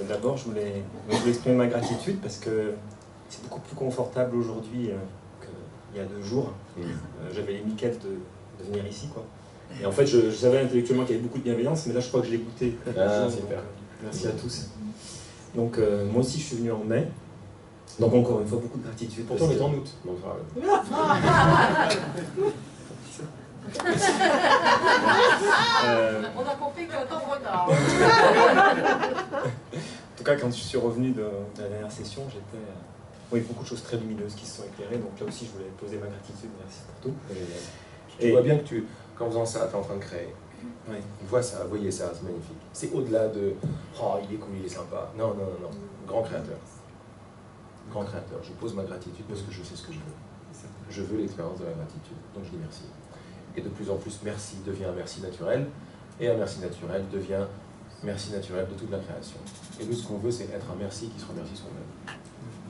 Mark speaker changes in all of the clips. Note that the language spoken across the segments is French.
Speaker 1: D'abord, je voulais exprimer ma gratitude parce que c'est beaucoup plus confortable aujourd'hui qu'il y a 2 jours. J'avais les miquettes de venir ici, quoi. Et en fait, je savais intellectuellement qu'il y avait beaucoup de bienveillance, mais là, je crois que je l'ai goûté.
Speaker 2: Ah, super.
Speaker 1: Merci à tous. Donc, moi aussi, je suis venu en mai. Donc, encore une fois, beaucoup de gratitude.
Speaker 2: Pourtant, on est en août. Donc,
Speaker 3: on a compris qu'il y a autant de retard.
Speaker 1: En tout cas, quand je suis revenu de la dernière session, j'étais... oui, beaucoup de choses très lumineuses qui se sont éclairées. Donc là aussi, je voulais poser ma gratitude. Merci pour tout.
Speaker 2: Et tu vois bien que qu'en faisant ça, tu es en train de créer.
Speaker 1: Oui.
Speaker 2: Vois ça, voyez ça, c'est magnifique. C'est au-delà de « oh, il est cool, il est sympa ». Non, non, non, non. Grand créateur. Grand créateur. Je pose ma gratitude parce que je sais ce que je veux. Je veux l'expérience de la gratitude. Donc je dis merci. Et de plus en plus, merci devient un merci naturel. Et un merci naturel devient merci naturel de toute la création. Et nous, ce qu'on veut, c'est être un merci qui se remercie soi-même.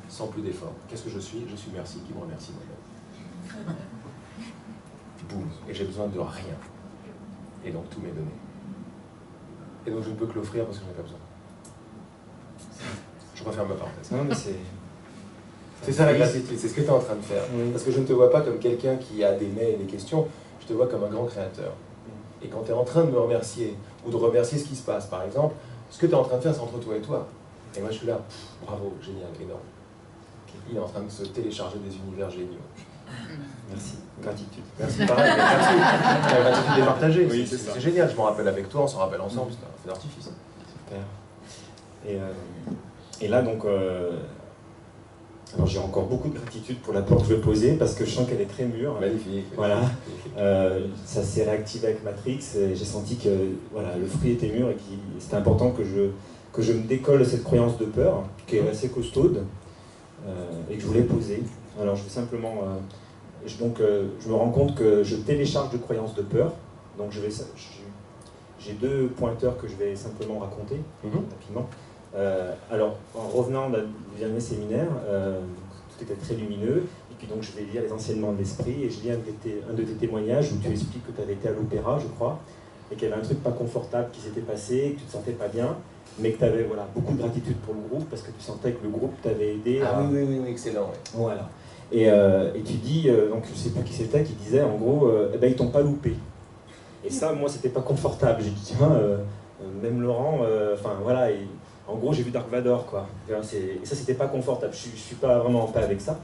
Speaker 2: Sans plus d'effort. Qu'est-ce que je suis merci qui me remercie moi-même. Boum. Et j'ai besoin de rien. Et donc tout m'est donné. Et donc je ne peux que l'offrir parce que je n'en ai pas besoin. Je referme ma parenthèse.
Speaker 1: Non, mais
Speaker 2: c'est ça la gratitude, c'est ce que tu es en train de faire. Oui. Parce que je ne te vois pas comme quelqu'un qui a des mais et des questions, je te vois comme un grand créateur. Et quand tu es en train de me remercier, ou de remercier ce qui se passe, par exemple, ce que tu es en train de faire, c'est entre toi et toi. Et moi je suis là, bravo, génial, énorme. Il est en train de se télécharger des univers géniaux.
Speaker 1: Merci. Gratitude.
Speaker 2: Merci, pareil. La gratitude est partagée.
Speaker 1: Oui,
Speaker 2: c'est génial. Je m'en rappelle avec toi, on s'en rappelle ensemble. C'est un feu d'artifice.
Speaker 1: Super. Et là, donc, alors j'ai encore beaucoup de gratitude pour l'apport que je vais poser parce que je sens qu'elle est très mûre.
Speaker 2: Magnifique.
Speaker 1: Voilà. Ça s'est réactivé avec Matrix et j'ai senti que voilà, le fruit était mûr et que c'était important que je me décolle de cette croyance de peur qui est assez costaude et que je voulais poser. Alors je vais simplement... je me rends compte que je télécharge de croyances de peur. Donc j'ai 2 pointeurs que je vais simplement raconter rapidement. Alors, en revenant du dernier séminaire, tout était très lumineux, et puis donc je vais lire les enseignements de l'esprit, et je lis un de tes témoignages où tu expliques que tu avais été à l'opéra, je crois, et qu'il y avait un truc pas confortable qui s'était passé, que tu te sentais pas bien, mais que tu avais voilà, beaucoup de gratitude pour le groupe, parce que tu sentais que le groupe t'avait aidé à...
Speaker 2: Ah oui, excellent. Ouais.
Speaker 1: Voilà. Et tu dis, donc je sais plus qui c'était, qui disait en gros, eh ben, ils t'ont pas loupé. Et ça, moi, c'était pas confortable. J'ai dit, tiens, même Laurent, enfin voilà, en gros, j'ai vu Dark Vador, quoi. Et ça, c'était pas confortable. Je suis pas vraiment en paix avec ça.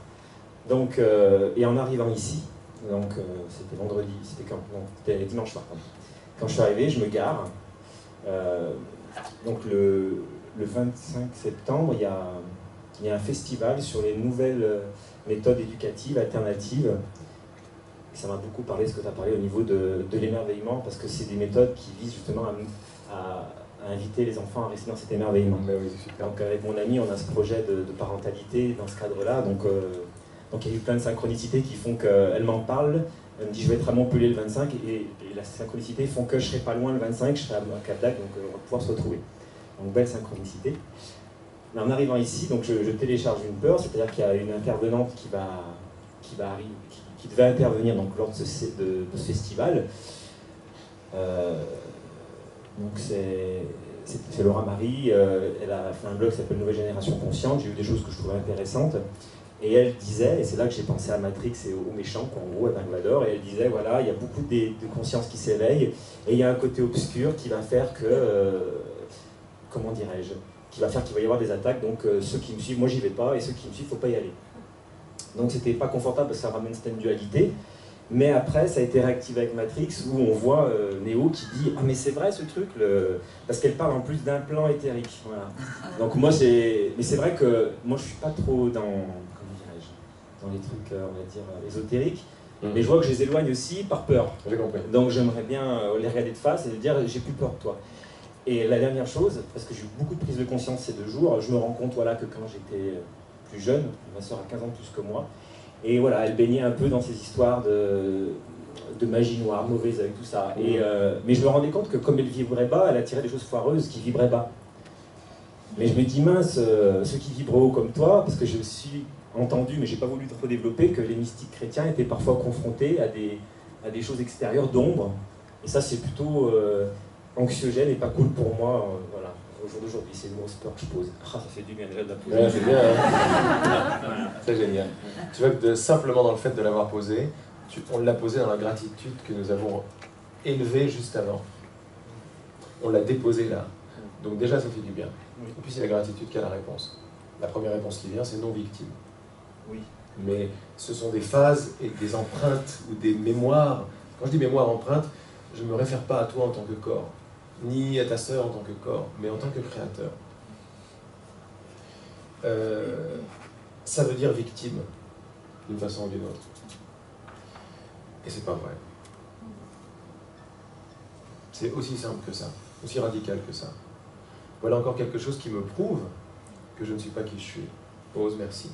Speaker 1: Donc, et en arrivant ici, donc c'était vendredi, c'était quand? Non, c'était dimanche soir. Quand je suis arrivé, je me gare. Donc le 25 septembre, il y a un festival sur les nouvelles méthodes éducatives alternatives. Et ça m'a beaucoup parlé, ce que tu as parlé au niveau de l'émerveillement, parce que c'est des méthodes qui visent justement à inviter les enfants à rester dans cet émerveillement.
Speaker 2: Oui,
Speaker 1: donc avec mon ami, on a ce projet de parentalité dans ce cadre-là. Donc il y a eu plein de synchronicités qui font qu'elle m'en parle. Elle me dit, je vais être à Montpellier le 25, et la synchronicité font que je ne serai pas loin le 25, je serai à Cap d'Agde, donc on va pouvoir se retrouver. Donc belle synchronicité. Mais en arrivant ici, donc je télécharge une peur, c'est-à-dire qu'il y a une intervenante qui arriver, qui devait intervenir donc, lors de ce festival. Donc c'est Laura Marie, elle a fait un blog qui s'appelle Nouvelle Génération Consciente, j'ai eu des choses que je trouvais intéressantes. Et elle disait, et c'est là que j'ai pensé à Matrix et aux méchants, en gros, à Dark Vador, et elle disait, voilà, il y a beaucoup de consciences qui s'éveillent, et il y a un côté obscur qui va faire que, comment dirais-je, qui va faire qu'il va y avoir des attaques, donc ceux qui me suivent, moi j'y vais pas, et ceux qui me suivent, il ne faut pas y aller. Donc c'était pas confortable parce que ça ramène cette dualité, mais après ça a été réactivé avec Matrix, où on voit Néo qui dit, ah mais c'est vrai ce truc, parce qu'elle parle en plus d'un plan éthérique, voilà. Donc moi mais c'est vrai que moi je suis pas trop dans les trucs, on va dire, ésotériques, mais je vois que je les éloigne aussi par peur.
Speaker 2: J'ai compris.
Speaker 1: Donc j'aimerais bien les regarder de face et dire, j'ai plus peur de toi. Et la dernière chose, parce que j'ai eu beaucoup de prise de conscience ces 2 jours, je me rends compte voilà, que quand j'étais plus jeune, ma soeur a 15 ans de plus que moi, et voilà, elle baignait un peu dans ces histoires de magie noire, mauvaise avec tout ça. Mais je me rendais compte que comme elle vibrait bas, elle attirait des choses foireuses qui vibraient bas. Mais je me dis, mince, ceux qui vibrent haut comme toi, parce que je suis entendu, mais j'ai pas voulu trop développer, que les mystiques chrétiens étaient parfois confrontés à des choses extérieures d'ombre. Et ça, c'est plutôt anxiogène et pas cool pour moi. Voilà. au jour d'aujourd'hui, c'est une grosse peur que je pose. Ah, ça fait du bien déjà de la poser.
Speaker 2: Ouais, c'est bien, hein. C'est génial. Tu vois que simplement dans le fait de l'avoir posé, on l'a posé dans la gratitude que nous avons élevée juste avant. On l'a déposé là. Donc déjà, ça fait du bien.
Speaker 1: Oui.
Speaker 2: Et puis c'est la gratitude qui a la réponse. La première réponse qui vient, c'est non victime.
Speaker 1: Oui.
Speaker 2: Mais ce sont des phases et des empreintes ou des mémoires. Quand je dis mémoire, empreinte, je ne me réfère pas à toi en tant que corps, ni à ta sœur en tant que corps, mais en tant que créateur. Ça veut dire victime, d'une façon ou d'une autre. Et c'est pas vrai. C'est aussi simple que ça, aussi radical que ça. Voilà encore quelque chose qui me prouve que je ne suis pas qui je suis. Pause, merci.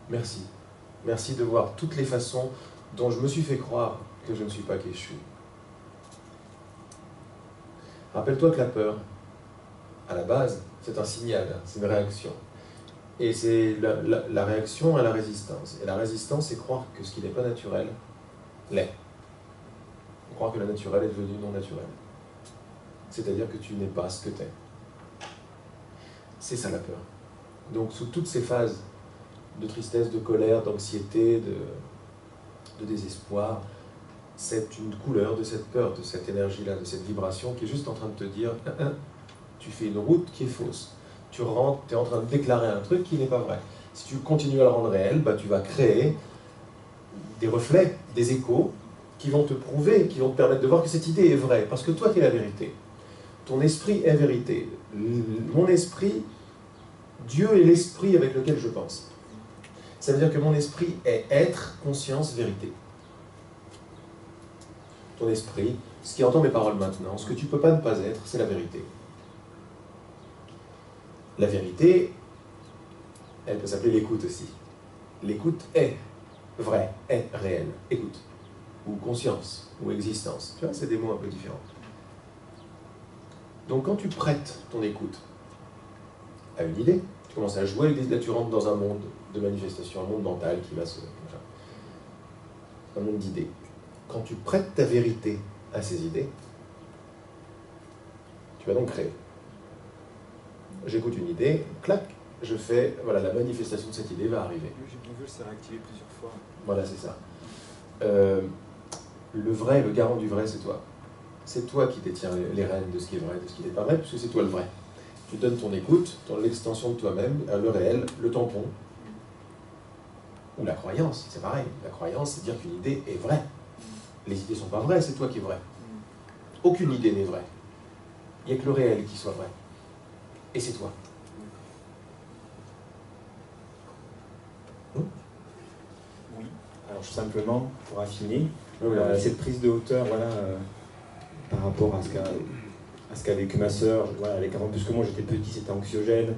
Speaker 2: Merci. Merci de voir toutes les façons dont je me suis fait croire que je ne suis pas qui je suis. Rappelle-toi que la peur, à la base, c'est un signal, c'est une réaction. Et c'est la réaction à la résistance. Et la résistance, c'est croire que ce qui n'est pas naturel l'est. Croire que le naturel est devenu non naturel. C'est-à-dire que tu n'es pas ce que tu es. C'est ça la peur. Donc sous toutes ces phases de tristesse, de colère, d'anxiété, de désespoir, c'est une couleur de cette peur, de cette énergie-là, de cette vibration qui est juste en train de te dire tu fais une route qui est fausse. Tu rentres, tu es en train de déclarer un truc qui n'est pas vrai. Si tu continues à le rendre réel, bah, tu vas créer des reflets, des échos qui vont te prouver, qui vont te permettre de voir que cette idée est vraie, parce que toi, tu es la vérité. Ton esprit est vérité. Mon esprit, Dieu est l'esprit avec lequel je pense. Ça veut dire que mon esprit est être, conscience, vérité. Ton esprit, ce qui entend mes paroles maintenant, ce que tu ne peux pas ne pas être, c'est la vérité. La vérité, elle peut s'appeler l'écoute aussi. L'écoute est vraie, est réelle. Écoute. Ou conscience, ou existence. Tu vois, c'est des mots un peu différents. Donc quand tu prêtes ton écoute à une idée, tu commences à jouer avec des idées, tu rentres dans un monde de manifestation, un monde mental qui va se... un monde d'idées. Quand tu prêtes ta vérité à ces idées, tu vas donc créer. J'écoute une idée, clac, je fais, voilà, la manifestation de cette idée va arriver.
Speaker 4: J'ai bien vu, c'est réactivé plusieurs fois.
Speaker 2: Voilà, c'est ça. Le vrai, le garant du vrai, c'est toi. C'est toi qui détiens les rênes de ce qui est vrai, de ce qui n'est pas vrai, puisque c'est toi le vrai. Tu donnes ton écoute, l'extension de toi-même, le réel, le tampon. Ou la croyance, c'est pareil. La croyance, c'est dire qu'une idée est vraie. Les idées ne sont pas vraies, c'est toi qui es vrai. Aucune idée n'est vraie. Il n'y a que le réel qui soit vrai. Et c'est toi.
Speaker 1: Oui. Alors simplement, pour affiner,
Speaker 2: Oui,
Speaker 1: cette prise de hauteur, voilà, par rapport à ce qu'a vécu ma sœur, voilà, puisque moi j'étais petit, c'était anxiogène.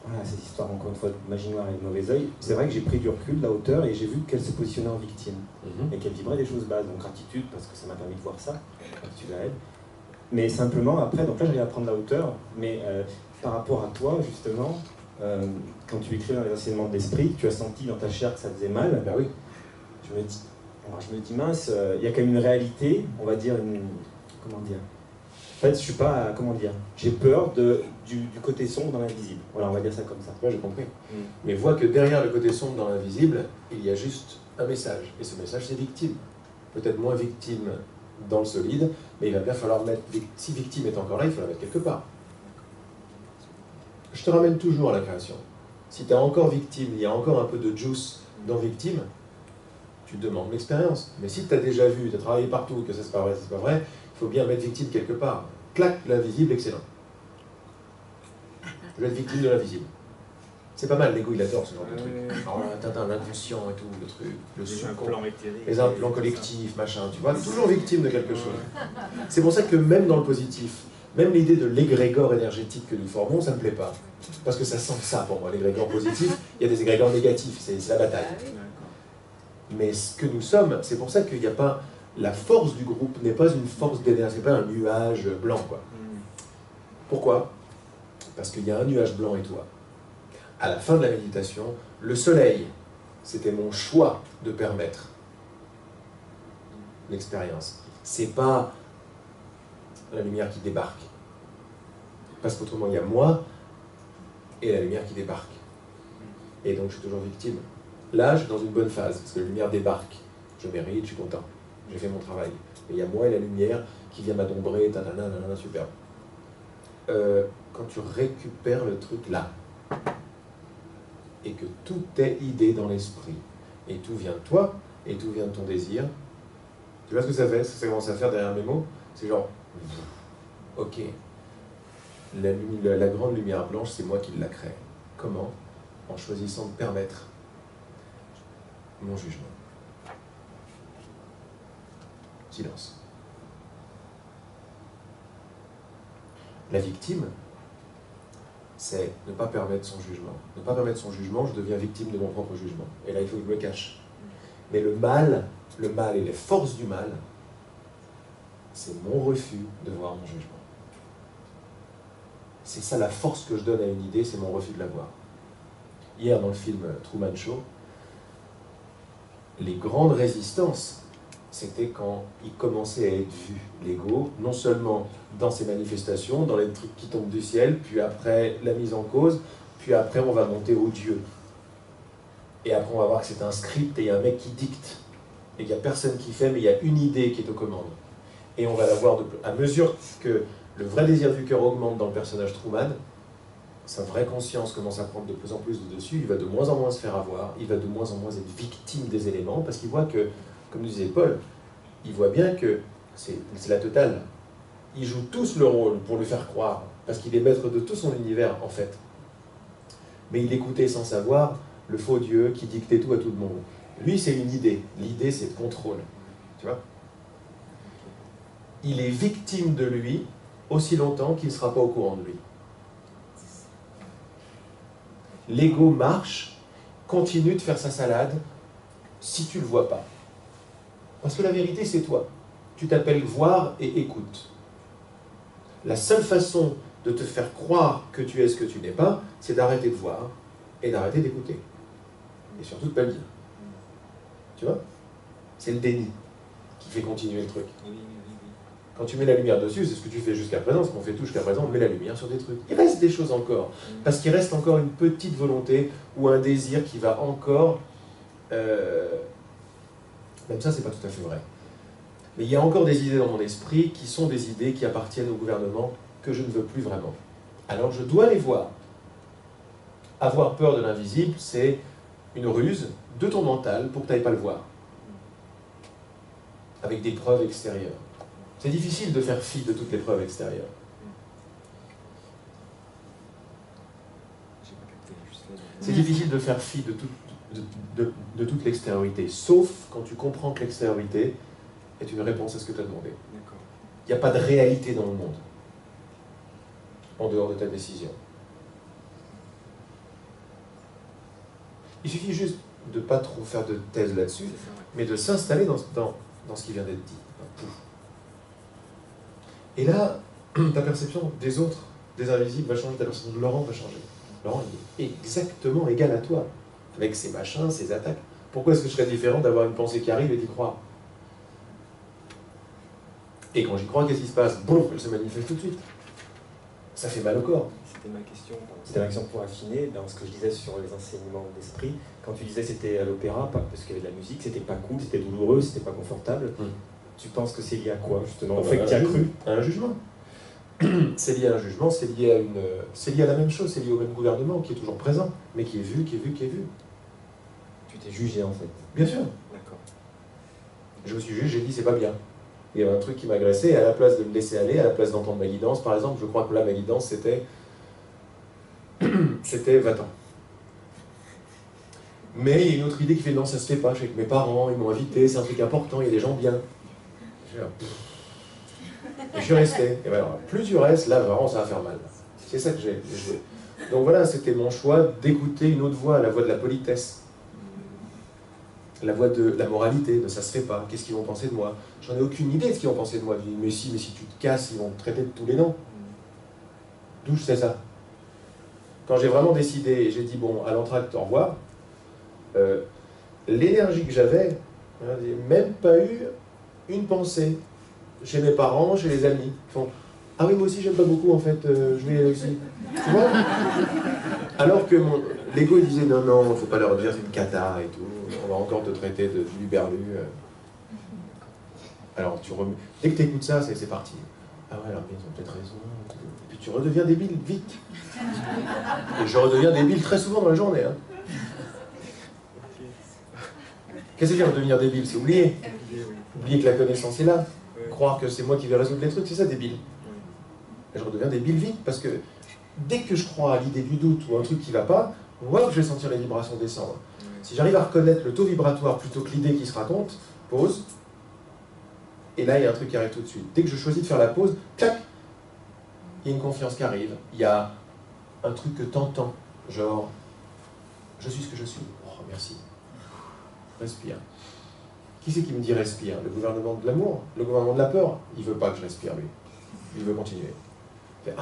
Speaker 1: Voilà, cette histoire, encore une fois, de magie noire et de mauvais oeil. C'est vrai que j'ai pris du recul, de la hauteur, et j'ai vu qu'elle se positionnait en victime. Et qu'elle vibrait des choses basses. Donc gratitude, parce que ça m'a permis de voir ça, gratitude à elle. Mais simplement, après, donc là j'arrive à prendre la hauteur, mais par rapport à toi, justement, quand tu écris dans les enseignements de l'esprit, tu as senti dans ta chair que ça faisait mal.
Speaker 2: Ben oui.
Speaker 1: Je me dis mince, il y a quand même une réalité, on va dire, comment dire. En fait, je suis pas, comment dire, j'ai peur du côté sombre dans l'invisible. Voilà, on va dire ça comme ça.
Speaker 2: Ouais, j'ai compris. Mais vois que derrière le côté sombre dans l'invisible, il y a juste un message. Et ce message, c'est victime. Peut-être moins victime dans le solide, mais il va bien falloir mettre... Si victime est encore là, il faut la mettre quelque part. Je te ramène toujours à la création. Si tu es encore victime, il y a encore un peu de juice dans victime, tu demandes l'expérience. Mais si tu as déjà vu, tu as travaillé partout, que ça c'est pas vrai, il faut bien mettre victime quelque part. Clac, l'invisible, excellent. Je vais être victime de l'invisible. C'est pas mal, l'ego il adore ce genre de truc. Alors là, t'as l'inconscient et tout, le truc, le
Speaker 4: plan éthérique.
Speaker 2: les implants collectifs, machin, tu vois, toujours victime de quelque chose. C'est pour ça que même dans le positif, même l'idée de l'égrégore énergétique que nous formons, ça ne me plaît pas. Parce que ça sent ça pour moi, l'égrégore positif, il y a des égrégores négatifs, c'est la bataille. Mais ce que nous sommes, c'est pour ça qu'il n'y a pas... La force du groupe n'est pas une force d'énergie, c'est pas un nuage blanc, quoi. Pourquoi? Parce qu'il y a un nuage blanc et toi. À la fin de la méditation, le soleil, c'était mon choix de permettre l'expérience. C'est pas la lumière qui débarque. Parce qu'autrement, il y a moi et la lumière qui débarque. Et donc, je suis toujours victime. Là, je suis dans une bonne phase, parce que la lumière débarque. Je mérite, je suis content. J'ai fait mon travail. Mais il y a moi et la lumière qui vient m'adombrer, super. Quand tu récupères le truc là, et que tout est idée dans l'esprit, et tout vient de toi, et tout vient de ton désir, tu vois ce que ça fait? Ce que ça commence à faire derrière mes mots? C'est genre, ok, la grande lumière blanche, c'est moi qui la crée. Comment? En choisissant de permettre mon jugement. Silence. La victime, c'est ne pas permettre son jugement. Ne pas permettre son jugement, je deviens victime de mon propre jugement. Et là, il faut que je me cache. Mais le mal et les forces du mal, c'est mon refus de voir mon jugement. C'est ça la force que je donne à une idée, c'est mon refus de la voir. Hier, dans le film Truman Show, les grandes résistances, c'était quand il commençait à être vu, l'ego, non seulement dans ses manifestations, dans les trucs qui tombent du ciel, puis après la mise en cause, puis après on va monter au Dieu. Et après on va voir que c'est un script et il y a un mec qui dicte. Et il n'y a personne qui fait, mais il y a une idée qui est aux commandes. Et on va la voir à mesure que le vrai désir du cœur augmente dans le personnage Truman, sa vraie conscience commence à prendre de plus en plus de dessus, il va de moins en moins se faire avoir, il va de moins en moins être victime des éléments, parce qu'il voit que, comme nous disait Paul, il voit bien que c'est la totale. Ils jouent tous le rôle pour lui faire croire, parce qu'il est maître de tout son univers, en fait. Mais il écoutait sans savoir le faux Dieu qui dictait tout à tout le monde. Lui, c'est une idée. L'idée, c'est le contrôle. Tu vois? Il est victime de lui aussi longtemps qu'il ne sera pas au courant de lui. L'ego marche, continue de faire sa salade, si tu ne le vois pas. Parce que la vérité, c'est toi. Tu t'appelles voir et écoute. La seule façon de te faire croire que tu es ce que tu n'es pas, c'est d'arrêter de voir et d'arrêter d'écouter. Et surtout de ne pas le dire. Tu vois? C'est le déni qui fait continuer le truc. Quand tu mets la lumière dessus, c'est ce que tu fais jusqu'à présent, ce qu'on fait tout jusqu'à présent, on met la lumière sur des trucs. Il reste des choses encore, parce qu'il reste encore une petite volonté ou un désir qui va encore... Même ça, c'est pas tout à fait vrai. Mais il y a encore des idées dans mon esprit qui sont des idées qui appartiennent au gouvernement que je ne veux plus vraiment. Alors je dois les voir. Avoir peur de l'invisible, c'est une ruse de ton mental pour que tu n'ailles pas le voir. Avec des preuves extérieures. C'est difficile de faire fi de toutes les preuves extérieures. C'est difficile de faire fi de toute l'extériorité, sauf quand tu comprends que l'extériorité est une réponse à ce que tu as demandé. Il n'y a pas de réalité dans le monde, en dehors de ta décision. Il suffit juste de ne pas trop faire de thèse là-dessus, mais de s'installer dans ce qui vient d'être dit. Et là, ta perception des autres, des invisibles, va changer, ta perception de Laurent va changer. Laurent, il est exactement égal à toi, avec ses machins, ses attaques. Pourquoi est-ce que je serais différent d'avoir une pensée qui arrive et d'y croire? Et quand j'y crois, qu'est-ce qui se passe? Boum, elle se manifeste tout de suite. Ça fait mal au corps.
Speaker 1: C'était ma question. C'était ma question pour affiner dans ce que je disais sur les enseignements d'esprit. Quand tu disais que c'était à l'opéra, parce qu'il y avait de la musique, c'était pas cool, c'était douloureux, c'était pas confortable. Tu penses que c'est lié à quoi, justement? Au fait que tu as cru
Speaker 2: à un jugement. C'est lié à un jugement, c'est lié à c'est lié à la même chose, c'est lié au même gouvernement qui est toujours présent, mais qui est vu.
Speaker 1: Tu t'es jugé, en fait.
Speaker 2: Bien sûr.
Speaker 1: D'accord.
Speaker 2: Je me suis jugé, j'ai dit c'est pas bien. Il y avait un truc qui m'agressait, et à la place de me laisser aller, à la place d'entendre ma guidance, par exemple, je crois que là, ma guidance, c'était va-t'en. Mais il y a une autre idée qui fait non, ça se fait pas, je suis avec mes parents, ils m'ont invité, c'est un truc important, il y a des gens bien. Et je suis resté. Et alors, plus tu restes, là, vraiment, ça va faire mal. C'est ça que j'ai joué. Donc voilà, c'était mon choix d'écouter une autre voix, la voix de la politesse. La voix de la moralité, de ça se fait pas, qu'est-ce qu'ils vont penser de moi? J'en ai aucune idée de ce qu'ils vont penser de moi. Je dis, mais si tu te casses, ils vont te traiter de tous les noms. D'où je sais ça? Quand j'ai vraiment décidé, et j'ai dit, bon, à l'entracte, au revoir, l'énergie que j'avais, j'ai même pas eu une pensée chez mes parents, chez les amis. Ils font « Ah oui, moi aussi, j'aime pas beaucoup, en fait, je vais aussi. » Tu vois? Alors que l'ego, il disait « Non, non, faut pas leur dire, c'est une cata et tout. On va encore te traiter de luberlu. » Alors, dès que tu écoutes ça, c'est parti. Ah ouais, alors ils ont peut-être raison. Et puis tu redeviens débile vite. Et je redeviens débile très souvent dans la journée. Hein. Qu'est-ce que c'est redevenir débile? C'est oublier. Oublier que la connaissance est là. Croire que c'est moi qui vais résoudre les trucs, c'est ça débile. Et je redeviens débile vite parce que dès que je crois à l'idée du doute ou un truc qui ne va pas, je vais sentir les vibrations descendre. Si j'arrive à reconnaître le taux vibratoire plutôt que l'idée qui se raconte, pause. Et là, il y a un truc qui arrive tout de suite. Dès que je choisis de faire la pause, clac, il y a une confiance qui arrive. Il y a un truc que t'entends, genre, je suis ce que je suis. Oh, merci. Respire. Qui c'est qui me dit respire? Le gouvernement de l'amour? Le gouvernement de la peur? Il veut pas que je respire, lui. Il veut continuer. Il fait,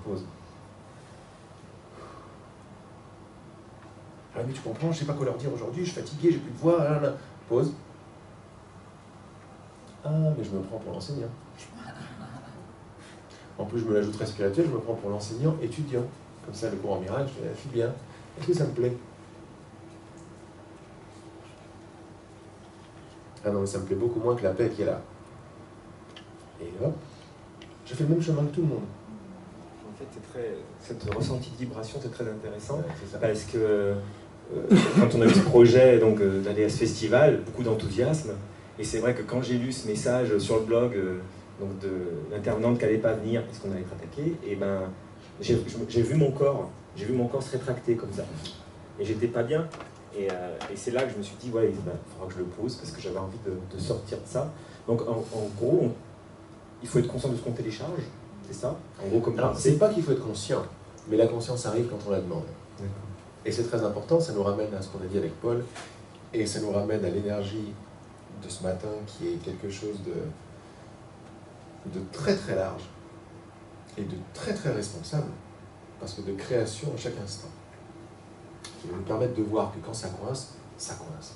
Speaker 2: pause. Ah mais tu comprends, je sais pas quoi leur dire aujourd'hui, je suis fatigué, j'ai plus de voix, là. Pause. Ah, mais je me prends pour l'enseignant. En plus, je me l'ajoute très spirituel, je me prends pour l'enseignant étudiant. Comme ça, le cours en miracle, je suis bien. Est-ce que ça me plaît? Ah non, mais ça me plaît beaucoup moins que la paix qui est là. Et hop, je fais le même chemin que tout le monde.
Speaker 1: En fait, cette ressenti de vibration, c'est très intéressant.
Speaker 2: Ouais, c'est ça.
Speaker 1: Parce que quand on a eu ce projet d'aller à ce festival, beaucoup d'enthousiasme. Et c'est vrai que quand j'ai lu ce message sur le blog donc de l'intervenante qui n'allait pas venir parce qu'on allait être attaqué, et ben j'ai vu mon corps se rétracter comme ça. Et j'étais pas bien. Et c'est là que je me suis dit, ouais, il faudra que je le pose parce que j'avais envie de sortir de ça. Donc en gros, il faut être conscient de ce qu'on télécharge, c'est ça? En gros, comme
Speaker 2: alors, c'est pas qu'il faut être conscient, mais la conscience arrive quand on la demande. Et c'est très important, ça nous ramène à ce qu'on a dit avec Paul, et ça nous ramène à l'énergie de ce matin qui est quelque chose de très très large et de très très responsable, parce que de création à chaque instant, qui va nous permettre de voir que quand ça coince, ça coince.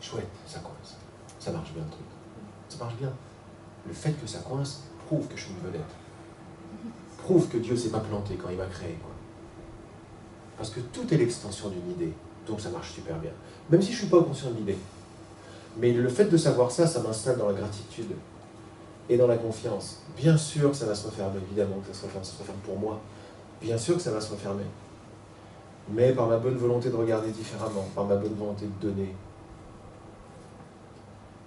Speaker 2: Chouette, ça coince. Ça marche bien le truc. Ça marche bien. Le fait que ça coince prouve que je suis une vedette. Prouve que Dieu s'est pas planté quand il m'a créé, quoi. Parce que tout est l'extension d'une idée, donc ça marche super bien. Même si je ne suis pas conscient de l'idée. Mais le fait de savoir ça, ça m'installe dans la gratitude et dans la confiance. Bien sûr que ça va se refermer, évidemment que ça se referme pour moi. Bien sûr que ça va se refermer. Mais par ma bonne volonté de regarder différemment, par ma bonne volonté de donner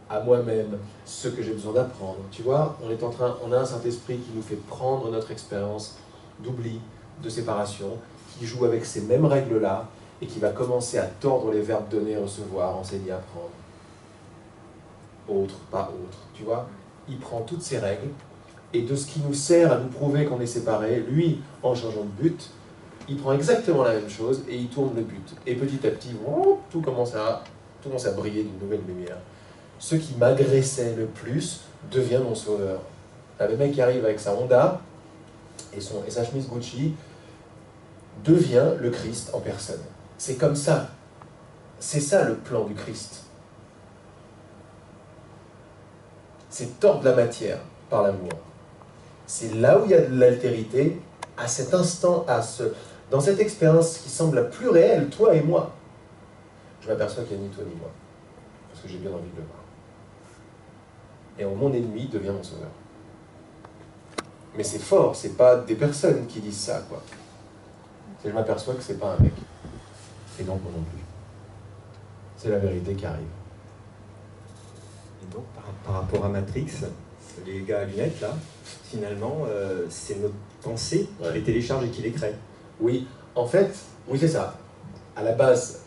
Speaker 2: à moi-même ce que j'ai besoin d'apprendre. Tu vois, on a un Saint-Esprit qui nous fait prendre notre expérience d'oubli, de séparation, qui joue avec ces mêmes règles-là et qui va commencer à tordre les verbes donner, recevoir, enseigner, apprendre. Autre, pas autre, tu vois. Il prend toutes ces règles et de ce qui nous sert à nous prouver qu'on est séparés, lui, en changeant de but, il prend exactement la même chose et il tourne le but. Et petit à petit, tout commence à briller d'une nouvelle lumière. Ce qui m'agressait le plus devient mon sauveur. Le mec qui arrive avec sa Honda et sa chemise Gucci devient le Christ en personne. C'est comme ça. C'est ça le plan du Christ. C'est tordre la matière par l'amour. C'est là où il y a de l'altérité, à cet instant, dans cette expérience qui semble la plus réelle, toi et moi. Je m'aperçois qu'il n'y a ni toi ni moi. Parce que j'ai bien envie de le voir. Et mon ennemi devient mon sauveur. Mais c'est fort, c'est pas des personnes qui disent ça, quoi. Et je m'aperçois que c'est pas un mec. Et donc moi non plus. C'est la vérité qui arrive.
Speaker 1: Et donc par rapport à Matrix, les gars à lunettes là, finalement, c'est notre pensée qui les télécharge et qui les crée.
Speaker 2: Oui, en fait, oui c'est ça. À la base,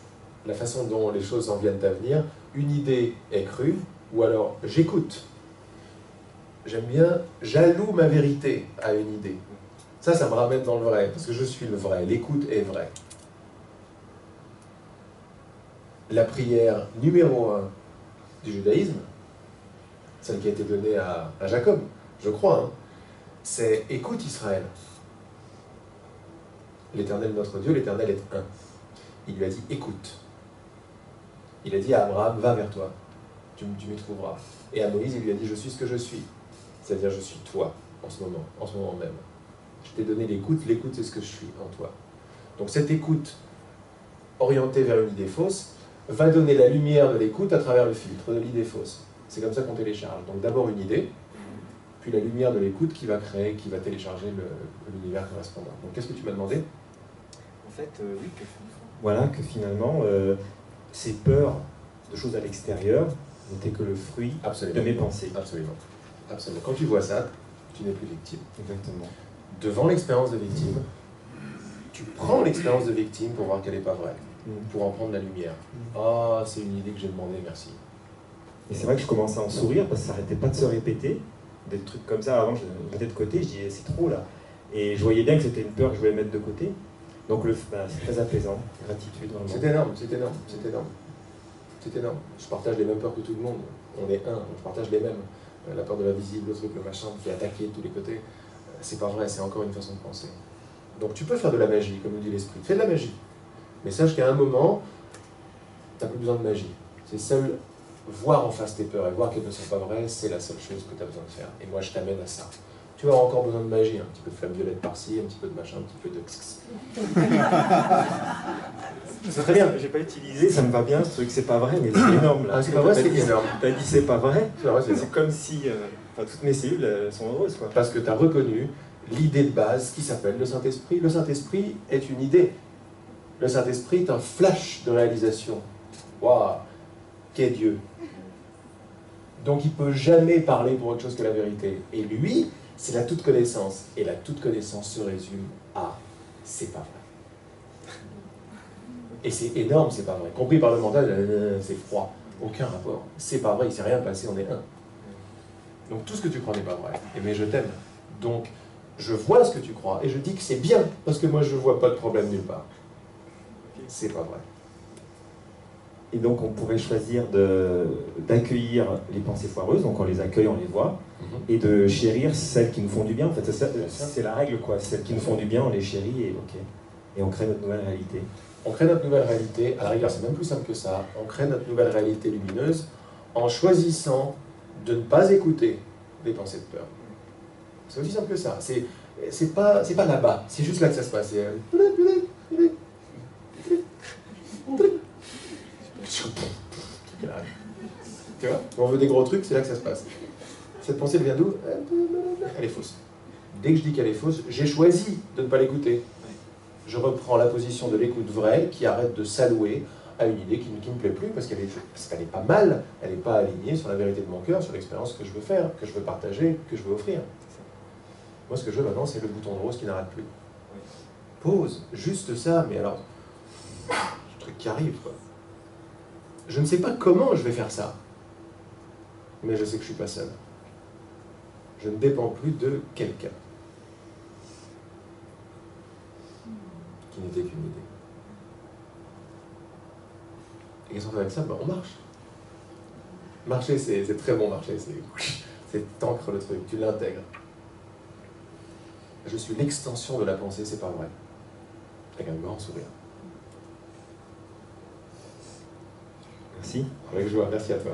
Speaker 2: la façon dont les choses en viennent à venir, une idée est crue, ou alors j'écoute. J'aime bien, j'alloue ma vérité à une idée. Ça me ramène dans le vrai, parce que je suis le vrai, l'écoute est vraie. La prière numéro 1 du judaïsme, celle qui a été donnée à Jacob, je crois, hein, c'est « Écoute Israël, l'Éternel notre Dieu, l'Éternel est un ». Il lui a dit « Écoute ». Il a dit à Abraham « Va vers toi ». tu m'y trouveras. Et à Moïse, il lui a dit, je suis ce que je suis. C'est-à-dire, je suis toi, en ce moment même. Je t'ai donné l'écoute c'est ce que je suis en toi. Donc cette écoute orientée vers une idée fausse va donner la lumière de l'écoute à travers le filtre de l'idée fausse. C'est comme ça qu'on télécharge. Donc d'abord une idée, puis la lumière de l'écoute qui va télécharger l'univers correspondant. Donc qu'est-ce que tu m'as demandé?
Speaker 4: En fait, oui, que
Speaker 1: Voilà, que finalement, ces peurs de choses à l'extérieur n'étaient que le fruit de mes pensées.
Speaker 2: Absolument. Absolument. Quand tu vois ça, tu n'es plus victime.
Speaker 1: Exactement.
Speaker 2: Devant l'expérience de victime, tu prends l'expérience de victime pour voir qu'elle n'est pas vraie, pour en prendre la lumière. Ah, c'est une idée que j'ai demandé, merci.
Speaker 1: Et c'est vrai que je commençais à en sourire parce que ça n'arrêtait pas de se répéter. Des trucs comme ça, avant, je mettais de côté, je disais, c'est trop là. Et je voyais bien que c'était une peur que je voulais mettre de côté. Donc c'est très apaisant, gratitude vraiment.
Speaker 2: C'est énorme, c'est énorme, c'est énorme. C'est énorme. Je partage les mêmes peurs que tout le monde. On est un, on partage les mêmes. La peur de l'invisible, le truc, le machin, qui est attaqué de tous les côtés. C'est pas vrai, c'est encore une façon de penser. Donc tu peux faire de la magie, comme nous dit l'esprit. Fais de la magie. Mais sache qu'à un moment, tu n'as plus besoin de magie. C'est seul voir en face tes peurs et voir qu'elles ne sont pas vraies, c'est la seule chose que tu as besoin de faire. Et moi, je t'amène à ça. Tu vas avoir encore besoin de magie, un petit peu de flamme violette par-ci, un petit peu de machin, un petit peu de...
Speaker 1: C'est très bien, j'ai pas utilisé, ça me va bien ce truc, c'est pas vrai, mais c'est énorme là.
Speaker 2: Ah, c'est pas vrai, c'est énorme.
Speaker 1: T'as dit c'est pas vrai,
Speaker 2: C'est
Speaker 1: c'est comme si toutes mes cellules sont heureuses quoi.
Speaker 2: Parce que tu as reconnu l'idée de base qui s'appelle le Saint-Esprit. Le Saint-Esprit est une idée. Le Saint-Esprit est un flash de réalisation. Waouh, qu'est Dieu. Donc il ne peut jamais parler pour autre chose que la vérité. Et lui, c'est la toute connaissance. Et la toute connaissance se résume à « c'est pas vrai ». Et c'est énorme, c'est pas vrai. Compris par le mental, c'est froid. Aucun rapport. C'est pas vrai, il ne s'est rien passé, on est un. Donc tout ce que tu crois n'est pas vrai. Mais je t'aime. Donc je vois ce que tu crois et je dis que c'est bien, parce que moi je ne vois pas de problème nulle part. C'est pas vrai.
Speaker 1: Et donc on pourrait choisir d'accueillir les pensées foireuses, donc on les accueille, on les voit, et de chérir celles qui nous font du bien. En fait, c'est la règle, quoi. Celles qui nous font du bien, on les chérit et on crée notre nouvelle réalité.
Speaker 2: On crée notre nouvelle réalité, à la rigueur c'est même plus simple que ça, on crée notre nouvelle réalité lumineuse en choisissant de ne pas écouter les pensées de peur. C'est aussi simple que ça. C'est pas là-bas, c'est juste là que ça se passe. Tu vois, on veut des gros trucs, c'est là que ça se passe. Cette pensée, elle vient d'où? Elle est fausse. Dès que je dis qu'elle est fausse, j'ai choisi de ne pas l'écouter. Je reprends la position de l'écoute vraie qui arrête de s'allouer à une idée qui ne me plaît plus parce qu'elle n'est pas mal, elle n'est pas alignée sur la vérité de mon cœur, sur l'expérience que je veux faire, que je veux partager, que je veux offrir. Moi, ce que je veux maintenant, c'est le bouton de rose qui n'arrête plus. Pause, juste ça, mais alors, le truc qui arrive, quoi. Je ne sais pas comment je vais faire ça, mais je sais que je ne suis pas seul. Je ne dépends plus de quelqu'un qui n'était qu'une idée. Et qu'est-ce qu'on fait avec ça? On marche. Marcher, c'est très bon marcher, c'est t'ancres le truc, tu l'intègres. Je suis l'extension de la pensée, c'est pas vrai. Avec un grand sourire.
Speaker 1: Merci.
Speaker 2: Avec joie, merci à toi.